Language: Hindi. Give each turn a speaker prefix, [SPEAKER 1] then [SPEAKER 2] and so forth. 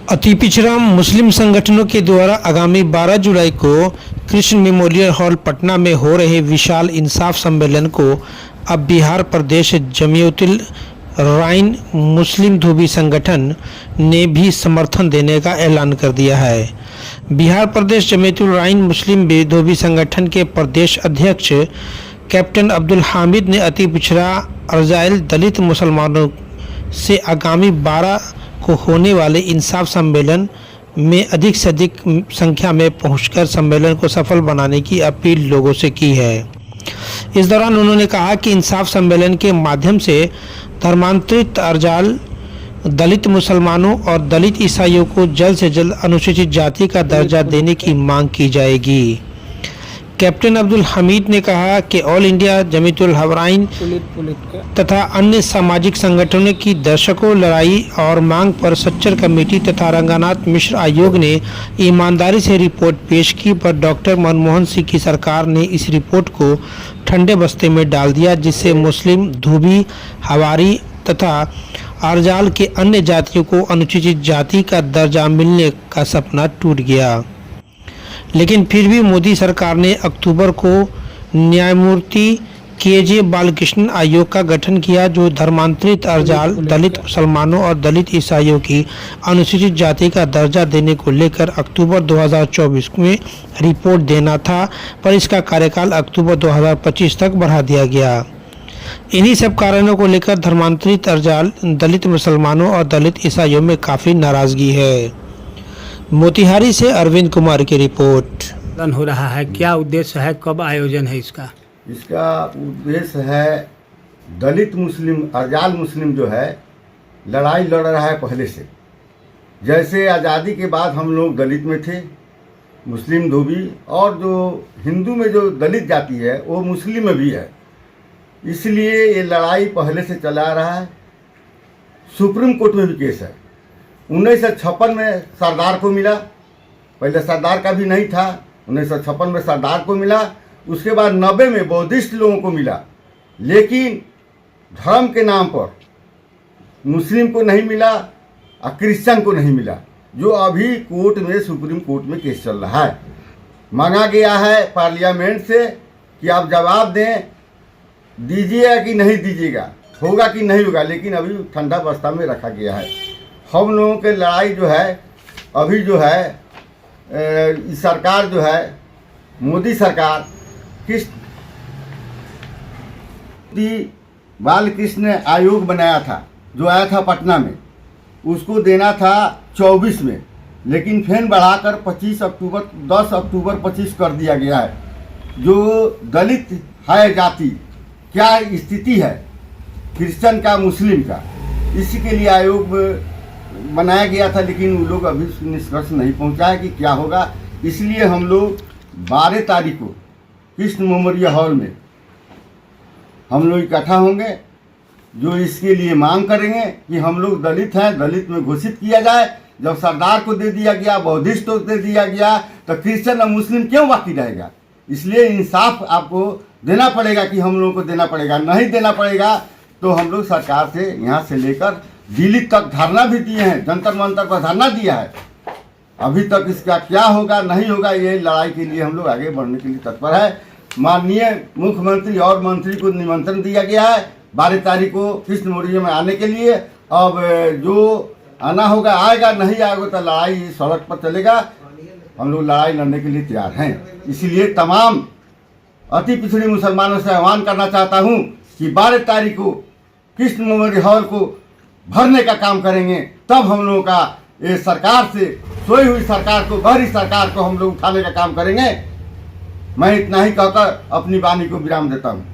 [SPEAKER 1] अति पिछड़ा मुस्लिम संगठनों के द्वारा आगामी 12 जुलाई को कृष्ण मेमोरियल हॉल पटना में हो रहे विशाल इंसाफ सम्मेलन को अब बिहार प्रदेश जमीयतुल राइन मुस्लिम धोबी संगठन ने भी समर्थन देने का ऐलान कर दिया है। बिहार प्रदेश जमीयतुल राइन मुस्लिम धोबी संगठन के प्रदेश अध्यक्ष कैप्टन अब्दुल हामिद ने अति पिछड़ा अर्जाइल दलित मुसलमानों से आगामी 12 को होने वाले इंसाफ सम्मेलन में अधिक से अधिक संख्या में पहुंचकर सम्मेलन को सफल बनाने की अपील लोगों से की है। इस दौरान उन्होंने कहा कि इंसाफ सम्मेलन के माध्यम से धर्मांतरित अर्जाल दलित मुसलमानों और दलित ईसाइयों को जल्द से जल्द अनुसूचित जाति का दर्जा देने की मांग की जाएगी। कैप्टन अब्दुल हमीद ने कहा कि ऑल इंडिया जमीयतुल राइन तथा अन्य सामाजिक संगठनों की दशकों लड़ाई और मांग पर सच्चर कमेटी तथा रंगनाथ मिश्र आयोग ने ईमानदारी से रिपोर्ट पेश की, पर डॉक्टर मनमोहन सिंह की सरकार ने इस रिपोर्ट को ठंडे बस्ते में डाल दिया, जिससे मुस्लिम, धोबी, हवारी तथा अर्जाल के अन्य जातियों को अनुसूचित जाति का दर्जा मिलने का सपना टूट गया। लेकिन फिर भी मोदी सरकार ने अक्टूबर को न्यायमूर्ति के बालकृष्ण आयोग का गठन किया, जो धर्मांतरित अर्जाल दलित मुसलमानों और दलित ईसाइयों की अनुसूचित जाति का दर्जा देने को लेकर अक्टूबर 2024 में रिपोर्ट देना था, पर इसका कार्यकाल अक्टूबर 2025 तक बढ़ा दिया गया। इन्हीं सब कारणों को लेकर धर्मांतरित अर्जाल दलित मुसलमानों और दलित ईसाइयों में काफ़ी नाराज़गी है। मोतिहारी से अरविंद कुमार की रिपोर्ट।
[SPEAKER 2] हो रहा है, क्या उद्देश्य है, कब आयोजन है इसका?
[SPEAKER 3] इसका उद्देश्य है दलित मुस्लिम अर्जाल मुस्लिम जो है लड़ाई लड़ रहा है पहले से। जैसे आज़ादी के बाद हम लोग दलित में थे, मुस्लिम धोबी, और जो हिंदू में जो दलित जाति है वो मुस्लिम में भी है, इसलिए ये लड़ाई पहले से चला रहा है। सुप्रीम कोर्ट में भी केस है। 1956 में सरदार को मिला, पहले सरदार का भी नहीं था, 1956 में सरदार को मिला, उसके बाद 90 में बौद्धिस्ट लोगों को मिला, लेकिन धर्म के नाम पर मुस्लिम को नहीं मिला और क्रिश्चियन को नहीं मिला, जो अभी कोर्ट में सुप्रीम कोर्ट में केस चल रहा है। मांगा गया है पार्लियामेंट से कि आप जवाब दें, दीजिएगा कि नहीं दीजिएगा, होगा कि नहीं होगा, लेकिन अभी ठंडा बस्ता में रखा गया है। हम लोगों के लड़ाई जो है अभी जो है सरकार जो है मोदी सरकार बालकृष्ण आयोग बनाया था, जो आया था पटना में, उसको देना था 24 में, लेकिन फिर बढ़ाकर 10 अक्टूबर 25 कर दिया गया है। जो दलित है जाति, क्या स्थिति है क्रिश्चियन का, मुस्लिम का, इसी के लिए आयोग बनाया गया था, लेकिन वो लोग अभी निष्कर्ष नहीं पहुंचा है कि क्या होगा। इसलिए हम लोग 12 तारीख को कृष्ण मेमोरियल हॉल में हम लोग इकट्ठा होंगे, जो इसके लिए मांग करेंगे कि हम लोग दलित हैं, दलित में घोषित किया जाए। जब सरदार को दे दिया गया, बौद्धिस्ट को दे दिया गया, तो क्रिश्चियन और मुस्लिम क्यों बाकी रहेगा? इसलिए इंसाफ आपको देना पड़ेगा कि हम लोगों को देना पड़ेगा। नहीं देना पड़ेगा तो हम लोग सरकार से यहाँ से लेकर दिल्ली तक धरना भी दिए हैं, जंतर मंतर पर धरना दिया है। अभी तक इसका क्या होगा नहीं होगा, ये लड़ाई के लिए हम लोग आगे बढ़ने के लिए तत्पर है। माननीय मुख्यमंत्री और मंत्री को निमंत्रण दिया गया है 12 तारीख को कृष्ण मेमोरियल में आने के लिए। अब जो आना होगा आएगा, नहीं आएगा तो लड़ाई सड़क पर चलेगा। हम लोग लड़ाई लड़ने के लिए तैयार हैं। इसीलिए तमाम अति पिछड़ी मुसलमानों से आह्वान करना चाहता हूँ कि 12 तारीख को कृष्ण मेमोरियल हॉल को भरने का काम करेंगे, तब हम लोगों का ये सरकार से, सोई हुई सरकार को, गहरी सरकार को हम लोग उठाने का काम करेंगे। मैं इतना ही कहकर अपनी वाणी को विराम देता हूँ।